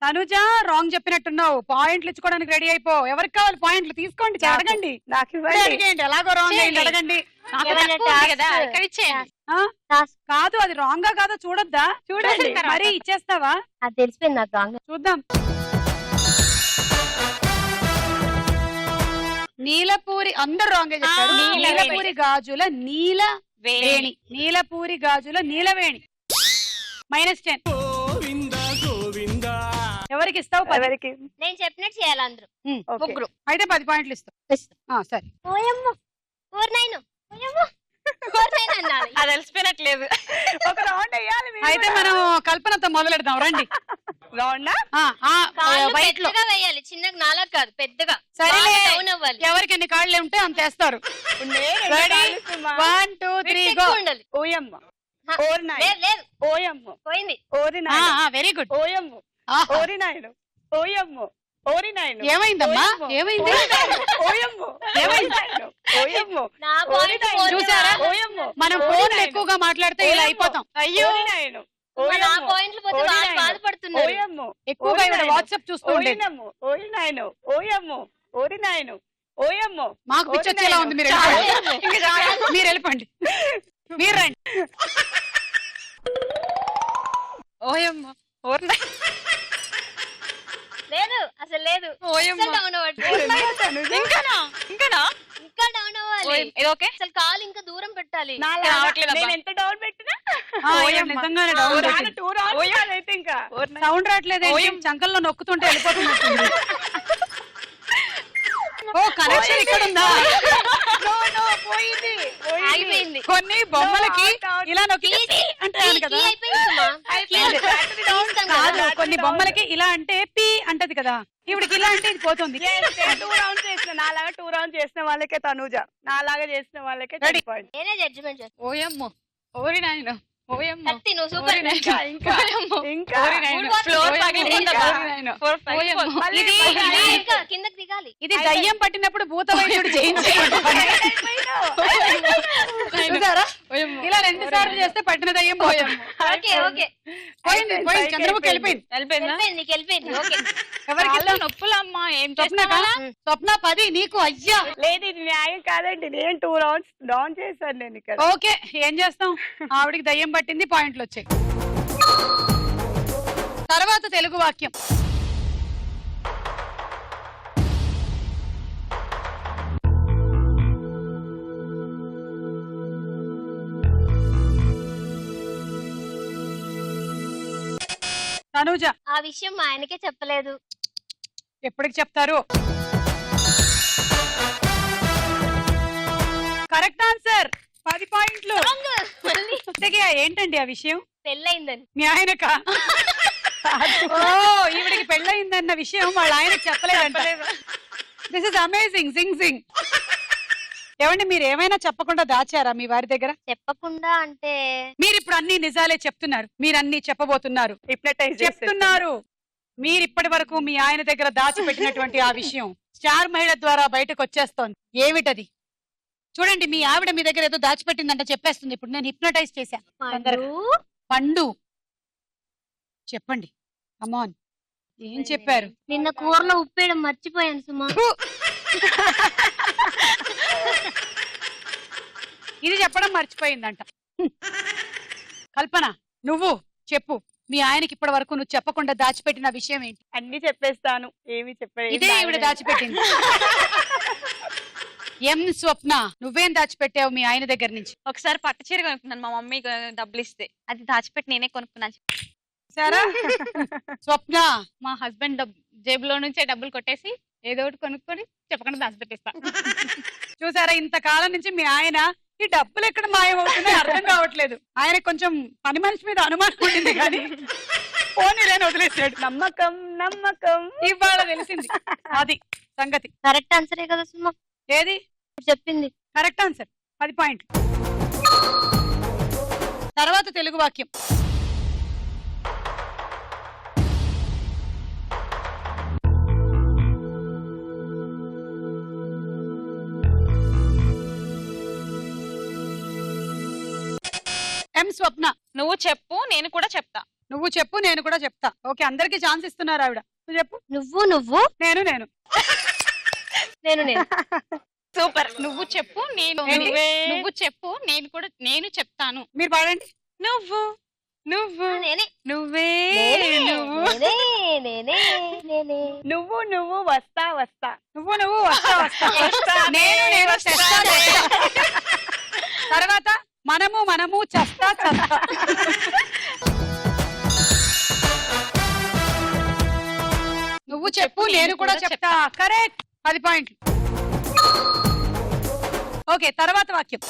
తనుజ రాంగ్ చెప్పినట్టున్నావు. పాయింట్లు ఇచ్చుకోవడానికి రెడీ అయిపో. ఎవరికి కావాలి పాయింట్లు? తీసుకోండి, అడగండి. నాకు ఇప్పుడే అడిగేయండి. ఎలాగో రాంగ్ అయింది, అడగండి. ఏమైనా task? ఇక్కడ ఇచ్చేయండి. ఆ? Task. కాదు, అది రాంగా కాదో చూడొద్దా? చూడండి. మరి ఇచ్చేస్తావా? అది తెలిసిపోయింది నాకు రాంగ్. చూద్దాం. నీలపూరి, అందరు రాంగే చెప్పారు. నీలవేణి. నీలపూరి గాజుల నీల వేణి. వేణి. నీలపూరి గాజుల నీలవేణి. -10. గోవింద గోవింద. ఎవరికి ఇస్తావు? 10. ఎవరికి? నేను చెప్పినట్టు చేయాలి అందరూ. ఓకే. ముగ్గురు. అయితే 10 పాయింట్లు ఇస్తావు. సరే. ఓయమ్మ ఊరినైను ఓయమ్మ ఊరినైను అన్నాను. అది తెలిసిపోయినట్లేదు. ఒక రౌండ్ వేయాలి మీరు అయితే కూడా. మనం కల్పనతో మొదలెడదాం, రండి. రౌండా? కాళ్ళు వైట్ లో. పెద్దగా వేయాలి, చిన్నగా నాలా కాదు, పెద్దగా. సరేలే. బాగా డౌన్ అవ్వాలి. ఎవరికి ఎన్ని కాళ్ళు ఉంటే అంత వేస్తారు. నేను రెడీ? కాళ్ళు సుమా. 1, 2, 3 విడ్త్ గో. ఎక్కువ ఉండాలి. ఓయమ్మ. హ, ఓరినాయన. లేదు లేదు ఓయమ్మ. పోయింది. ఓరినాయన. Very good. ఓయమ్మ. ఓరినాయన. ఓయమ్మ. ఓరినాయన. ఏమైందమ్మా? ఓయమ్మ. ఏమైంది? ఓయమ్మ. ఏమైంది? ఓయమ్మ. నా పాయింట్ ఓరినాయన. పోయింది. చూసారా? ఓయమ్మ. మనం ఫోన్ ఎక్కువగా మాట్లాడితే ఇలా అయిపోతాం. అయ్యో, ఓరినాయన. మరి నా ఓయమ్మ. పాయింట్లు పోతే వాళ్ళు ఓరినాయన. బాధపడుతున్నారు. ఓయమ్మ. ఎక్కువగా ఓరినాయన. వాట్సాప్ చూస్తూ ఉండేది. ఓరినమ్మ. ఓరినాయన. ఓయమ్మ. ఓరినాయన. ఓయమ్మ. మాకు పిచ్చొచ్చేలా ఉంది. మీరు వెళ్ళిపోండి. మీరు వెళ్ళిపోండి. మీరు రండి. ఓయమ్మ, ఓర్న, లేదు అసలు లేదు. ఓయమ్మ. అసలు డౌన్ అవ్వట్లేదు. ఇంకానా? ఇంకానా? ఇంకా డౌన్ అవ్వాలి. ఓయ్, ఇది ఓకే. అసలు కాలు ఇంకా దూరం పెట్టాలి. నాలాగా రావట్లేదబ్బా. నేను ఎంత డౌన్ పెట్టినా నిజంగానే డౌన్ రాను, 2 రౌండ్స్ అయితే ఇంకా సౌండ్ రావట్లేదు. చంకల్లో నొక్కుతుంటే వెళ్ళిపోతున్నట్టుంది. ఓ, కనెక్షన్ ఇక్కడ ఉందా? పోయింది. ఆగిపోయింది. కొన్ని బొమ్మలకి out. ఇలా నొక్కి అంటారు కదా. కీ అయిపోయింది సుమా. అయిపోయింది. కీ తీస్తాం కదా. కాదు, కొన్ని బొమ్మలకి ఇలా అంటే పి అంటది కదా. ఇవిడికి ఇలా అంటే ఇది పోతుంది. 2 రౌండ్స్ చేసిన నాలాగా 2 రౌండ్స్ చేసిన వాళ్ళకే తనూజ, నాలాగా చేసిన వాళ్ళకే Ready. 10 పాయింట్స్. నేనే జడ్జిమెంట్ చేస్తాను. ఓయమ్మ, ఓరి నాయన, ఓయమ్మ, కత్తి నువ్వు సూపర్. ఇంకా ఇంకా ఓయమ్మ, ఇంకా ఓరి నాయన. ఫ్లోర్ పగిలిపోతుందా? ఓరి నాయన. ఫ్లోర్ పగిలిపోతుంది. మళ్ళీ ఇది ఇంకా కిందకి దిగాలి. ఇది దయ్యం పట్టినప్పుడు భూత వైద్యుడు చేయించాడు. చూసారా? ఓయమ్మ. ఇలా 2 సార్లు చేస్తే పట్టిన దయ్యం పోయాము. ఓకే ఓకే పోయింది, పోయింది. చంద్రముఖి వెళ్ళిపోయింది. వెళ్ళిపోయిందా? వెళ్ళిపోయింది, నీకు వెళ్ళిపోయింది. ఓకే ఎవరికి కాళ్ళ నొప్పులమ్మా, ఏం స్వప్నకా? చేస్తున్నావా? స్వప్న 10 నీకు. అయ్యా. లేదు, ఇది న్యాయం కాదండి. నేను 2 రౌండ్స్ డౌన్ చేశాను నేను ఇక్కడ. ఓకే, ఏం చేస్తాం? ఆవిడికి దయ్యం పట్టింది, పాయింట్లు వచ్చాయి. తర్వాత తెలుగు వాక్యం. తనూజ, ఆ విషయం మా ఆయనకే చెప్పలేదు. ఎప్పటికి చెప్తారు? Correct answer. 10 పాయింట్లు. మళ్ళీ ఇంతకీ ఏంటండి ఆ విషయం? పెళ్ళయిందని. మీ ఆయనకా? ఓ, ఈవిడికి పెళ్ళయిందన్న విషయం వాళ్ళ ఆయనకు చెప్పలేదంట. This is amazing. Sing sing. ఏమండి, మీరు ఏమైనా చెప్పకుండా దాచారా మీ వారి దగ్గర? చెప్పకుండా అంటే మీరు ఇప్పుడు అన్ని నిజాలే చెప్తున్నారు. మీరు అన్ని చెప్పబోతున్నారు, హిప్నటైజ్ చెప్తున్నారు. మీరు ఇప్పటి వరకు మీ ఆయన దగ్గర దాచిపెట్టినటువంటి ఆ విషయం స్టార్ మహిళ ద్వారా బయటకు వచ్చేస్తోంది. ఏమిటది? చూడండి, మీ ఆవిడ మీ దగ్గర ఏదో దాచిపెట్టిందంటే చెప్పేస్తుంది. ఇప్పుడు నేను హిప్నటైజ్ చేశా. పండు. పండు చెప్పండి. కమాన్, ఏం చెప్పారు? నిన్న కూరలో ఉప్పేయడం మర్చిపోయాను సుమా. ఇది చెప్పడం మర్చిపోయిందంట. కల్పన, నువ్వు చెప్పు. మీ ఆయనకి ఇప్పటి వరకు నువ్వు చెప్పకుండా దాచిపెట్టిన విషయం ఏంటి? అన్ని చెప్పేస్తాను. ఏమి చెప్పలేదు. ఇదే ఈవిడ దాచిపెట్టింది. ఎం స్వప్న నువ్వేం దాచిపెట్టావు మీ ఆయన దగ్గర నుంచి? ఒకసారి పట్టు చీర కొనుక్కున్నాను మా మమ్మీ డబ్బులు ఇస్తే, అది దాచిపెట్టి నేనే కొనుక్కున్నాను. సరే స్వప్న, మా హస్బెండ్ జేబులో నుంచే డబ్బులు కొట్టేసి ఏదో ఒకటి కొనుక్కొని చెప్పకుండా దాచిపెట్టేస్తా. చూసారా ఇంతకాలం నుంచి మీ ఆయన ఈ డబ్బులు ఎక్కడ మాయమవుతున్నాయి అర్థం కావట్లేదు. ఆయన కొంచెం పని మనిషి మీద అనుమానం ఉండింది కానీ పోనీలేని వదిలేసాడు. నమ్మకం నమ్మకం. ఇవాళ తెలిసింది అది సంగతి. కరెక్ట్ ఆన్సరే కదా సుమా ఏది చెప్పింది. కరెక్ట్ ఆన్సర్, 10 పాయింట్లు. తర్వాత తెలుగు వాక్యం. ఎం స్వప్న, నువ్వు చెప్పు నేను కూడా చెప్తా. నువ్వు చెప్పు నేను కూడా చెప్తా. ఓకే, అందరికి ఛాన్స్ ఇస్తున్నారు ఆవిడ. నువ్వు చెప్పు. నువ్వు నేను నేను సూపర్. నువ్వు చెప్పు నేను ఏంటి? నువ్వు చెప్పు నేను చెప్తాను. మీరు పాడండి. నువ్వు నువ్వు నేనే నువ్వే నువ్వు నువ్వు నువ్వు వస్తా వస్తా. నువ్వు వస్తా వస్తా. నేను చేస్తా చేస్తా. తర్వాత మనము చేస్తా చేస్తా. నువ్వు చెప్పు నేను కూడా చెప్తా. కరెక్ట్, 10 పాయింట్లు. ఓకే, తర్వాత వాక్యం.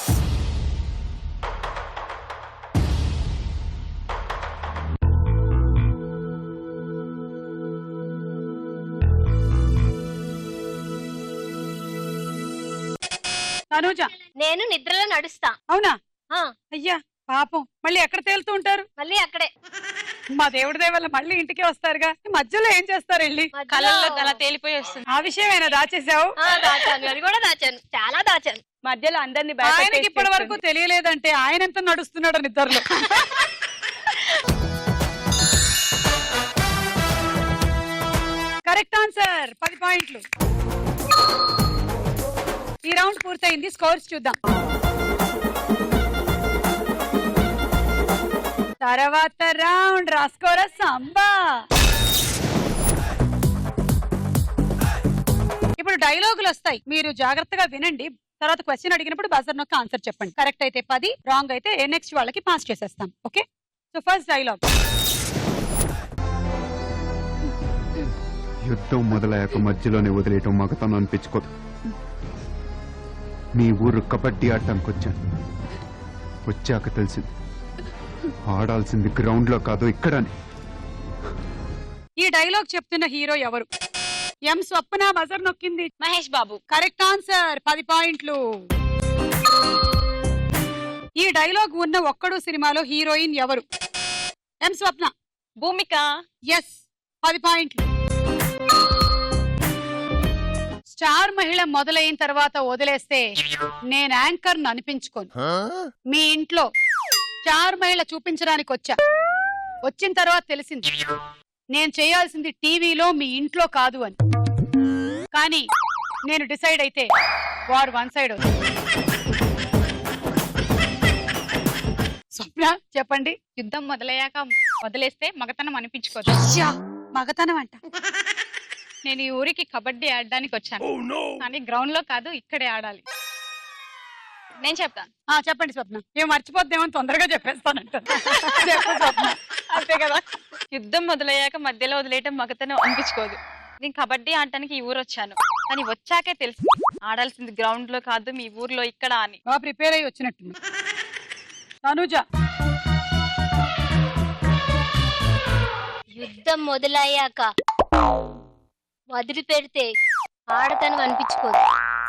తనూజ, నేను నిద్రలో నడుస్తా. అవునా? ఆ, అయ్యా పాపం, మళ్ళీ ఎక్కడ తేలుతూ ఉంటారు? మళ్ళీ అక్కడే మా దేవుడి దయ వల్ల మళ్ళీ ఇంటికి వస్తారుగా. ఈ మధ్యలో ఏం చేస్తారు వెళ్ళి? కళ్ళల్లో అలా తేలిపోయి వస్తుంది. ఆ విషయమేనా దాచేసావు? దాచాను, అది కూడా దాచాను, చాలా దాచాను. మధ్యలో అందరిని ఆయనకి ఇప్పటి వరకు తెలియలేదంటే ఆయన ఎంత నడుస్తున్నాడు నిద్రలో. కరెక్ట్ ఆన్సర్, 10 పాయింట్లు. ఈ రౌండ్ పూర్తయింది. స్కోర్స్ చూద్దాం. తర్వాత రౌండ్ రాసుకోరా సంబా. ఇప్పుడు డైలాగులు వస్తాయి, మీరు జాగ్రత్తగా వినండి. తర్వాత క్వశ్చన్ అడిగినప్పుడు బజర్ నొక్క ఆన్సర్ చెప్పండి. కరెక్ట్ అయితే 10, రాంగ్ అయితే నెక్స్ట్ వాళ్ళకి పాస్ చేసేస్తాం. Okay, so first dialogue. యుద్ధం మొదలయ్యాక మధ్యలోనే వదిలేయటం మగతనం అనిపించుకోదు. మీ ఊరు కబడ్డీ ఆడటానికి వచ్చాక తెలిసింది ఆడాల్సింది గ్రౌండ్ లో కాదు ఇక్కడని. ఈ డైలాగ్ చెప్తున్న హీరో ఎవరు? ఎం స్వప్న buzzer నొక్కింది. Mahesh Babu. Correct answer, 10 పాయింట్లు. ఈ డైలాగ్ ఉన్న ఒక్కడు సినిమాలో హీరోయిన్ ఎవరు? ఎం స్వప్న. భూమిక. ఎస్, 10 పాయింట్లు. స్టార్ మహిళ మొదలైన తర్వాత వదిలేస్తే నేను యాంకర్ ను అనిపించుకోను. మీ ఇంట్లో స్టార్ మహిళ చూపించడానికి వచ్చిన తర్వాత తెలిసింది నేను చేయాల్సింది టీవీలో మీ ఇంట్లో కాదు అని. కానీ నేను డిసైడ్ అయితే వారు 1 సైడ్ అవుతుంది. స్వప్న చెప్పండి. యుద్ధం మొదలయ్యాక వదిలేస్తే మగతనం అనిపించుకోదు. అయ్యా, మగతనం అంట. నేను ఈ ఊరికి కబడ్డీ ఆడడానికి వచ్చాను, కానీ గ్రౌండ్ లో కాదు ఇక్కడే ఆడాలి. నేను చెప్తాను. చెప్పండి స్వప్న. ఏం మర్చిపోద్దేమో తొందరగా చెప్పేస్తానంట. చెప్పు స్వప్న. అంతే కదా. యుద్ధం మొదలయ్యాక మధ్యలో వదిలేయటం మగతనం అనిపించుకోదు. నేను కబడ్డీ ఆడటానికి ఈ ఊరు వచ్చాను, కానీ వచ్చాకే తెలుసు ఆడాల్సింది గ్రౌండ్ లో కాదు మీ ఊర్లో ఇక్కడ అని. బాగా ప్రిపేర్ అయ్యి వచ్చినట్టుంది. తనుజ. యుద్ధం మొదలయ్యాక వదిలి పెడితే ఆడతనం అనిపించుకోదు.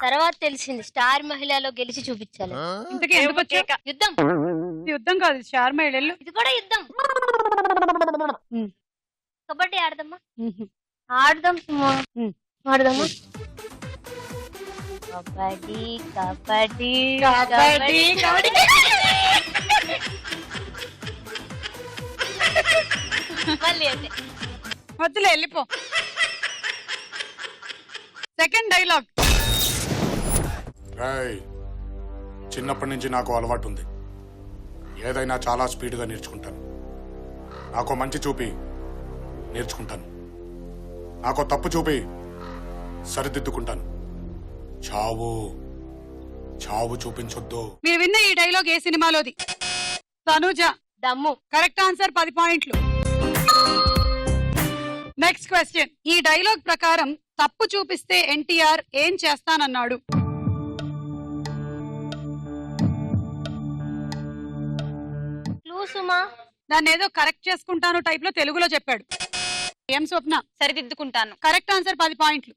తర్వాత తెలిసింది స్టార్ మహిళలో గెలిచి చూపించాలి. ఇంతకీ ఎందుకు వచ్చావు? యుద్ధం. ఇది యుద్ధం కాదు, స్టార్ మహిళలు. ఇది కూడా యుద్ధం. కబడ్డీ ఆడదామా? ఆడదాం ఆడదామా? కబడ్డీ కబడ్డీ కబడ్డీ కబడ్డీ. మళ్ళీ అంటే వద్దులే, వెళ్ళిపో. Second dialogue. చిన్నప్పటి నుంచి నాకు అలవాటు ఉంది, ఏదైనా చాలా స్పీడ్గా నేర్చుకుంటాను. నాకు మంచి చూపి నేర్చుకుంటాను, నాకు తప్పు చూపి సరిదిద్దుకుంటాను. చావు చావు చూపించొద్దు. మీరు విన్న ఈ డైలాగ్ ఏ సినిమాలోది? తనుజ. దమ్ము. కరెక్ట్ ఆన్సర్ 10 పాయింట్లు. Next question. ఈ డైలాగ్ ప్రకారం తప్పు చూపిస్తే ఎన్టీఆర్ ఏం చేస్తానన్నాడు? క్లూ సుమా. దాన్ని ఏదో కరెక్ట్ చేసుకుంటాను టైప్ లో తెలుగులో చెప్పాడు. ఏం స్వప్న? సరిదిద్దుకుంటాను. కరెక్ట్ ఆన్సర్ 10 పాయింట్లు.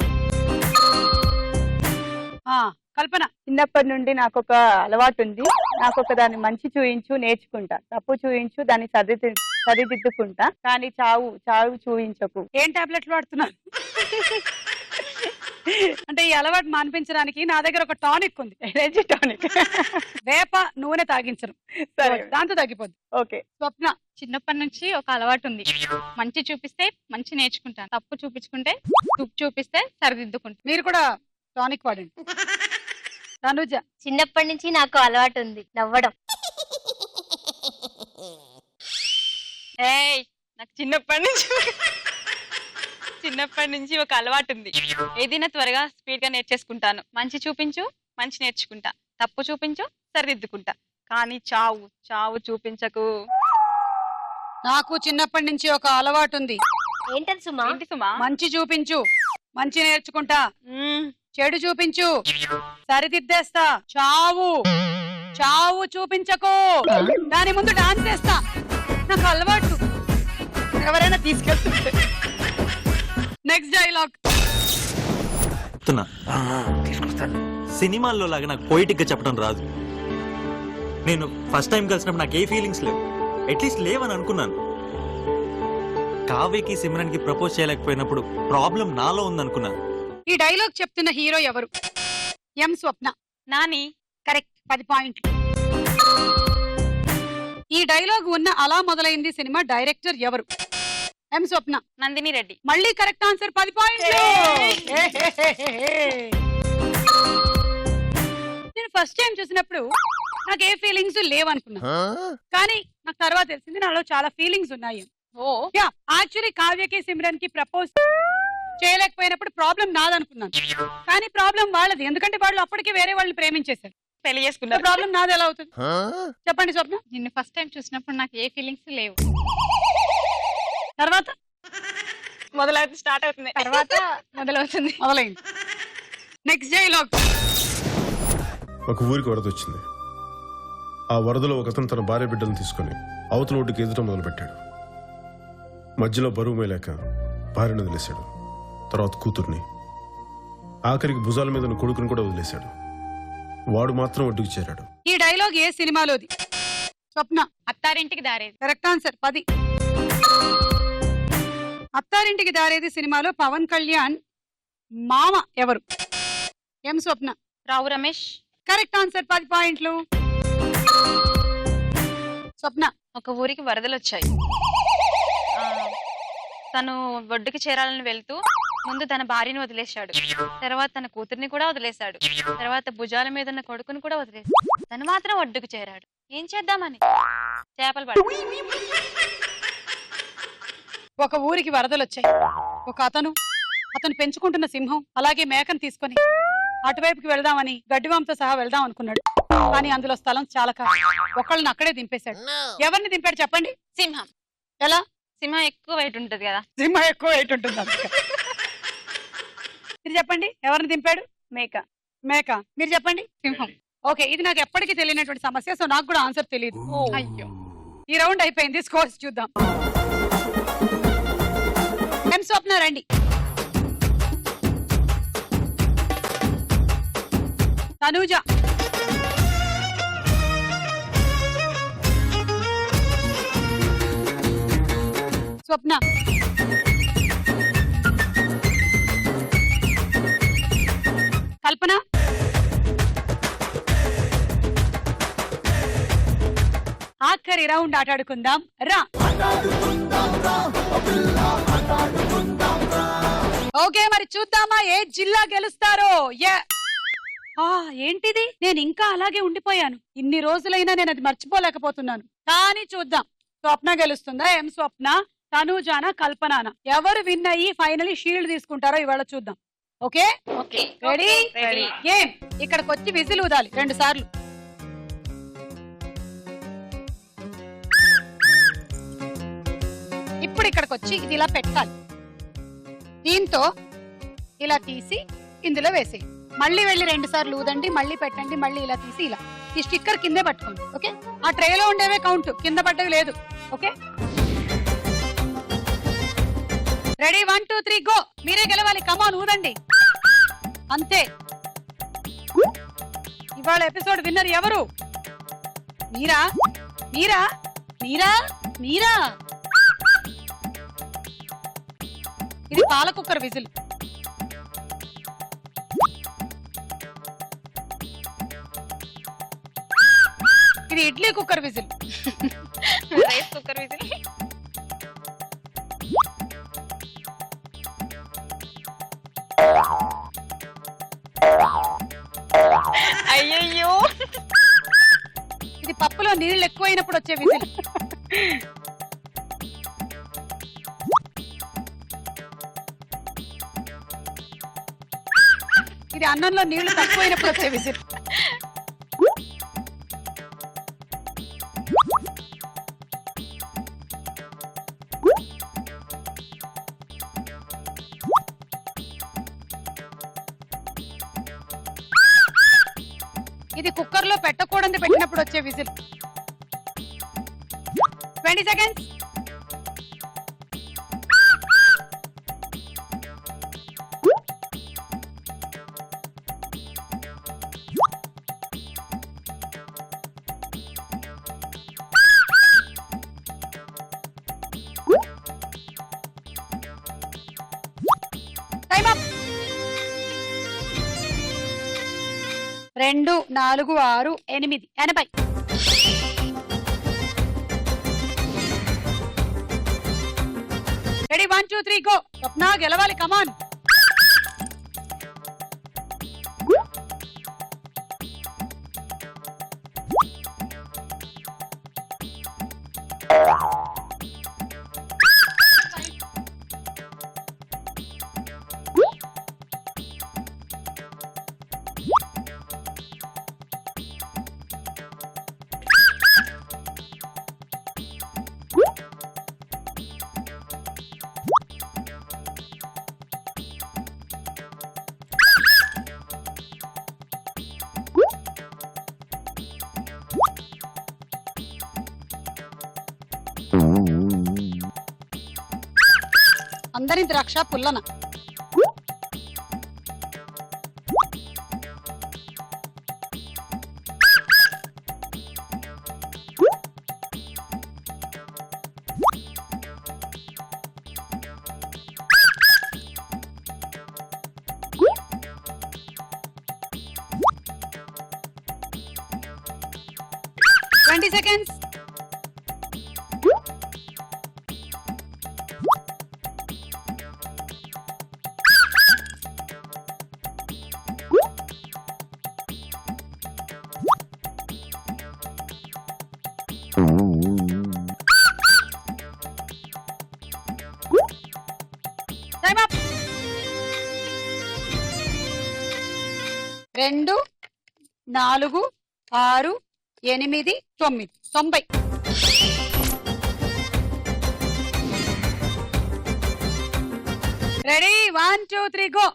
కల్పన. చిన్నప్పటి నుండి నాకు ఒక అలవాటు ఉంది. నాకు ఒక దాన్ని మంచి చూయించు నేర్చుకుంటా, తప్పు చూయించు దాన్ని సరిదిద్దుకుంటా, కానీ చావు చూయించకు. ఏం టాబ్లెట్లు వాడుతున్నారు? అంటే ఈ అలవాటు మాన్పించడానికి నా దగ్గర ఒక టానిక్ ఉంది, ఎనర్జీ టానిక్. వేప నూనె తాగించరు, సరే దాంతో తగ్గిపోద్ది. ఓకే. స్వప్న. చిన్నప్పటి నుంచి ఒక అలవాటు ఉంది. మంచి చూపిస్తే మంచి నేర్చుకుంటాను, తప్పు చూపిస్తే సరిదిద్దుకుంటాను. మీరు కూడా టానిక్ వాడండి. తనుజ. చిన్నప్పటి నుంచి నాకు అలవాటు ఉంది నవ్వడం. ఏయ్, నాకు చిన్నప్పటి నుంచి ఒక అలవాటు ఉంది. ఏదైనా త్వరగా స్పీడ్ గా నేర్చేసుకుంటాను. మంచి చూపించు మంచి నేర్చుకుంటా, తప్పు చూపించు సరిదిద్దుకుంటా, కానీ చావు చూపించకు. నాకు చిన్నప్పటి నుంచి ఒక అలవాటు ఉంది. ఏంటది సుమా? ఏంటి సుమా? మంచి చూపించు మంచి నేర్చుకుంటా, చెడు చూపించు సరిదిద్దేస్తా, చావు చూపించకు, దాని ముందు డాన్స్ చేస్తా, నాకు అలవాటు. ఎవరైనా తీసుకెళ్తుంటే. Next dialogue. సినిమాల్లో లాగా నాకు పొయిటిక్ గా చెప్పడం రాదు. నేను ఫస్ట్ టైం కలిసినప్పుడు నాకు ఏ ఫీలింగ్స్ లేవు, అట్లీస్ట్ లేవని అనుకున్నాను. కావ్యకి సిమ్రన్ కి ప్రపోజ్ చేయలేకపోయినప్పుడు ప్రాబ్లం నాలో ఉందనుకున్నాను. ఈ డైలాగ్ చెప్తున్న హీరో ఎవరు? ఎం స్వప్న. నాని. కరెక్ట్, 10 పాయింట్లు. ఈ డైలాగ్ ఉన్న అలా మొదలైంది సినిమా డైరెక్టర్ ఎవరు? ఎం స్వప్న. నందిని రెడ్డి. మళ్ళీ కరెక్ట్ ఆన్సర్, 10 పాయింట్లు. నేను ఫస్ట్ టైం చూసినప్పుడు నాకు ఏ ఫీలింగ్స్ లేవనుకున్నా, కానీ నాకు తర్వాత తెలిసింది నాలో చాలా ఫీలింగ్స్ ఉన్నాయి. యాక్చువల్లీ కావ్యకి సిమ్రన్ కి ప్రపోజ్ చేయలేకపోయినప్పుడు ప్రాబ్లం నాదనుకున్నాను, కానీ ప్రాబ్లం వాళ్ళది. ఎందుకంటే వాళ్ళు అప్పటికే వేరే వాళ్ళని ప్రేమించేశారు, పెళ్లి చేసుకున్నారు. ప్రాబ్లం నాది ఎలా అవుతుంది? చెప్పండి స్వప్న. నిన్ను ఫస్ట్ టైం చూసినప్పుడు నాకు ఏ ఫీలింగ్స్ లేవు. తర్వాత మొదలవుతుంది, స్టార్ట్ అవుతుంది. తర్వాత మొదలైంది. Next dialogue. ఒక ఊరికి వరద వచ్చింది. ఆ వరదలో ఒకతను తన భార్య బిడ్డలను తీసుకుని అవతల ఒడ్డుకి ఎదుట మొదలుపెట్టాడు. మధ్యలో బరువు మేలేక భార్యను వదిలేశాడు, తర్వాత కూతుర్ని, ఆఖరికి భుజాల మీద కొడుకుని కూడా వదిలేశాడు. వాడు మాత్రం ఒడ్డుకు చేరాడు. ఈ డైలాగ్ ఏ సినిమాలోది? స్వప్న. అత్తారింటికి దారేది. Correct answer, 10. అత్తారింటికి దారేది సినిమాలో పవన్ కళ్యాణ్ మామ ఎవరు? ఎం స్వప్న. రావు రమేష్. కరెక్ట్ ఆన్సర్, 10 పాయింట్లు. స్వప్న. ఒక ఊరికి వరదలు వచ్చాయి. తను ఒడ్డుకి చేరాలని వెళ్తూ ముందు తన భార్యని వదిలేశాడు, తర్వాత తన కూతుర్ని కూడా వదిలేశాడు, తర్వాత భుజాల మీద ఉన్న కొడుకుని కూడా వదిలేశాడు. తను మాత్రం ఒడ్డుకు చేరాడు. ఏం చేద్దామని చేపలు పడ. ఒక ఊరికి వరదలు వచ్చాయి. ఒక అతను పెంచుకుంటున్న సింహం అలాగే మేకను తీసుకొని అటువైపుకి వెళ్దామని గడ్డివాంతో సహా వెళ్దాం అనుకున్నాడు, కానీ అందులో స్థలం చాలా ఒకళ్ళని అక్కడే దింపేశాడు. ఎవరిని దింపాడు చెప్పండి? సింహం. ఎలా? సింహం ఎక్కువ వెయిట్ ఉంటది కదా. సింహం ఎక్కువ వెయిట్ ఉంటుంది. మీరు చెప్పండి, ఎవరిని దింపాడు? మేక. మీరు చెప్పండి? సింహం. ఓకే, ఇది నాకు ఎప్పటికీ తెలియనటువంటి సమస్య, సో నాకు కూడా ఆన్సర్ తెలియదు. అయ్యో. ఈ రౌండ్ అయిపోయింది, స్కోర్స్ చూద్దాం. ఎం స్వప్న రండి. తనూజ. స్వప్న. కల్పన. ఆఖరి రౌండ్ ఆటాడుకుందాం రా. ఓకే, మరి చూద్దామా ఏ జిల్లా గెలుస్తారో. ఏంటిది, నేను ఇంకా అలాగే ఉండిపోయాను. ఇన్ని రోజులైనా నేను అది మర్చిపోలేకపోతున్నాను, కానీ చూద్దాం. స్వప్న గెలుస్తుందా? ఎం స్వప్న, తనూజానా, కల్పనానా? ఎవరు విన్ అయ్యి ఫైనలీ షీల్డ్ తీసుకుంటారో ఇవాళ చూద్దాం. Okay okay ready ready game. ఇక్కడికి వచ్చి విజిల్ ఊదాలి 2 సార్లు. ఇప్పుడు ఇక్కడికి వచ్చి ఇది ఇలా పెట్టాలి. దీంతో ఇలా తీసి ఇందులో వేసేయి. మళ్ళీ వెళ్ళి 2 సార్లు ఊదండి, మళ్ళీ పెట్టండి, మళ్ళీ ఇలా తీసి ఇలా. ఈ స్టిక్కర్ కిందే పట్టుకోండి. ఓకే, ఆ ట్రేలో ఉండేవే కౌంట్, కింద పడ్డవి లేదు. Okay ready 1 2 3 go. మీరే గెలవాలి. కమాన్ ఊదండి. అంతే. ఇవాళ ఎపిసోడ్ విన్నర్ ఎవరు? మీరా మీరా మీరా మీరా. ఇది పాల కుక్కర్ విజిల్. ఇది idli cooker whistle. Rice cooker whistle. అయ్యయ్యో, ఇది పప్పులో నీళ్ళు ఎక్కువైనప్పుడు వచ్చే విజిల్. ఇది అన్నంలో నీళ్లు తక్కువైనప్పుడు వచ్చే విజిల్. ఇది కుక్కర్ లో పెట్టకూడదు పెట్టినప్పుడు వచ్చే whistle. 20 seconds. Time up. 2 4 6 8 80. Ready 1 2 3 go. Swapna గెలవాలి. కమాన్. అందరి ద్రాక్ష పుల్లన. Twenty seconds. Time up. 2 4 6 8 9 90. Ready 1 2 3 go.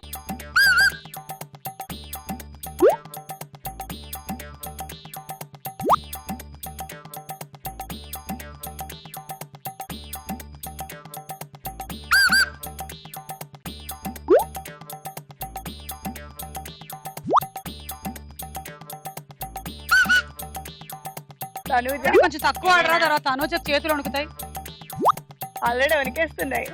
Tanuja కొంచెం తక్కువ ఆడరా, తర్వాత అనుజ చేతులు వణుకుతాయి. ఆల్రెడీ వణికేస్తున్నాయి.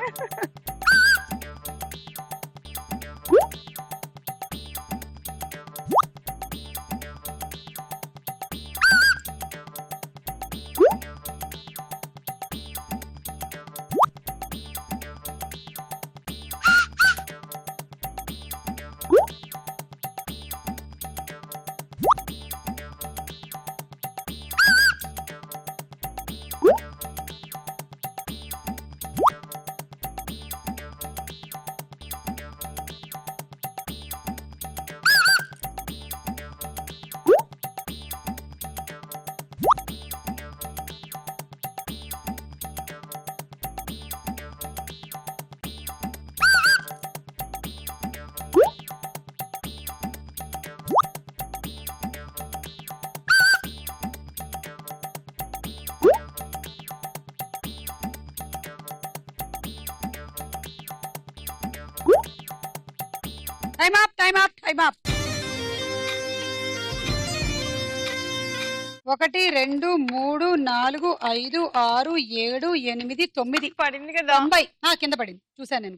Time up time up time up. 1 2 3 4 5 6 7 8 9 పడింది కదా 90. కింద పడింది చూసాను నేను.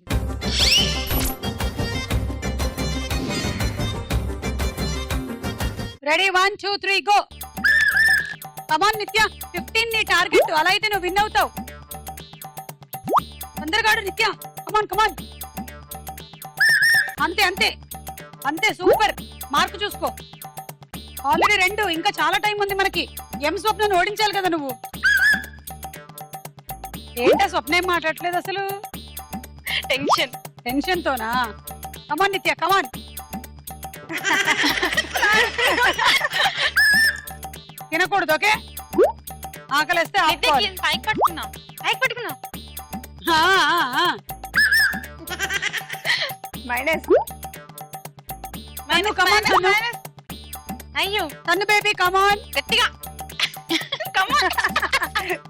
Ready 1 2 3 go. కమాన్ నిత్య 15 నీ టార్గెట్. అలా అయితే నువ్వు విన్ అవుతావు. తొందరగా నిత్య. కమాన్ కమాన్. అంతే అంతే అంతే సూపర్. మార్కు చూసుకో. ఆల్రెడీ 2. ఇంకా చాలా టైం ఉంది మనకి. ఎం స్వప్నను ఓడించాలి కదా నువ్వు. ఏంటా స్వప్న ఏం మాట్లాడట్లేదు అసలు. టెన్షన్ తోనా. కమాన్ నిత్య కమాన్. తినకూడదు ఓకే. ఆకలిస్తే ఆపుకోవాలి. పైకి పట్టుకున్నాం. మైనస్. కమాన్ అయ్యో తను బేబీ కమాన్. గట్టిగా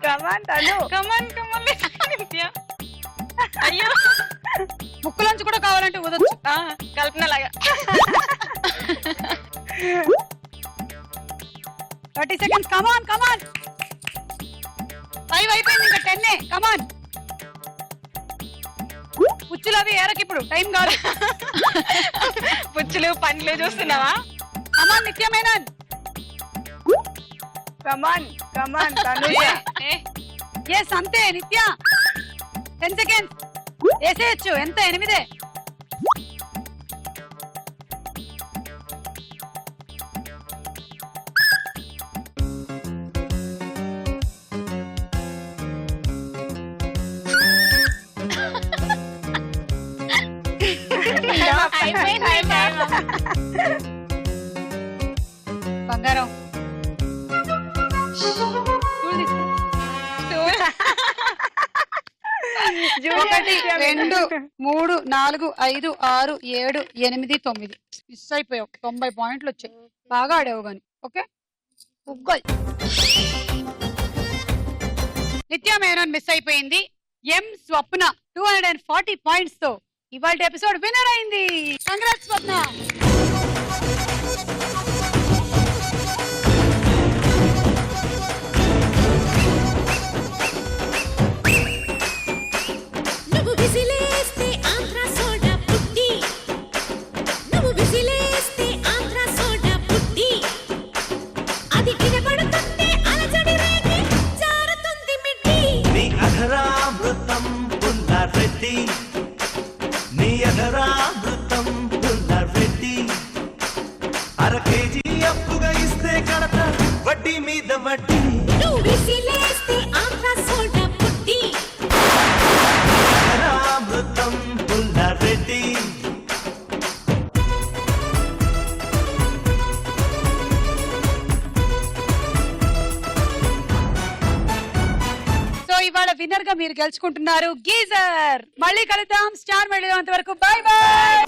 కమాన్ తను. కమాన్ నిత్య. అయ్యో ముక్కులోంచి కూడా కావాలంటే వదొచ్చు. కల్పన లాగా. 30 seconds. కమాన్ కమాన్. 5 అయిపోయింది. ఇంకా 10. కమాన్. పుచ్చులు అవి ఏరకి ఇప్పుడు టైం కాదు. పుచ్చులు పండ్లు చూస్తున్నావా. కమాన్ నిత్య మేనన్. కమాన్ కమాన్ తను. ఎస్ అంతే నిత్య. 10 seconds. వేసేయచ్చు. ఎంత 8. బంగారం. ఒకటి 2 3 4 5 6 7 8 9. మిస్ అయిపోయావు. 90 పాయింట్లు వచ్చాయి. బాగా ఆడావు గాని. ఓకే ఉగ్గల్. నిత్య మేనన్ మిస్ అయిపోయింది. ఎం స్వప్న 240 పాయింట్స్ తో ఇవాళ ఎపిసోడ్ విన్నర్ అయింది. కంగ్రాట్స్ స్వప్న. నువ్వు విసిలేస్తే ఆంధ్ర సోడా పుట్టి, నువ్వు విసిలేస్తే ఆంధ్ర సోడా పుట్టి, అది వినపడుతుంటే అలజడి రేగి జారుతుంది మిట్టి. నీ అధరామృతం పుల్లారెడ్డి, నీ అధరామృతం పుల్లారెడ్డి. 1 కేజీ అప్పుగా ఇస్తే కడత వడ్డీ మీద వడ్డీ. నువ్వు విసిలేస్తే ఆంధ్ర సోడా పుట్టి, అధరామృతం పుల్లారెడ్డి. సో ఇవాళ విన్నర్ గా మీరు గెలుచుకుంటున్నారు గీజర్. మళ్ళీ కలుద్దాం. స్టార్ మళ్ళీ అంతవరకు బాయ్ బాయ్.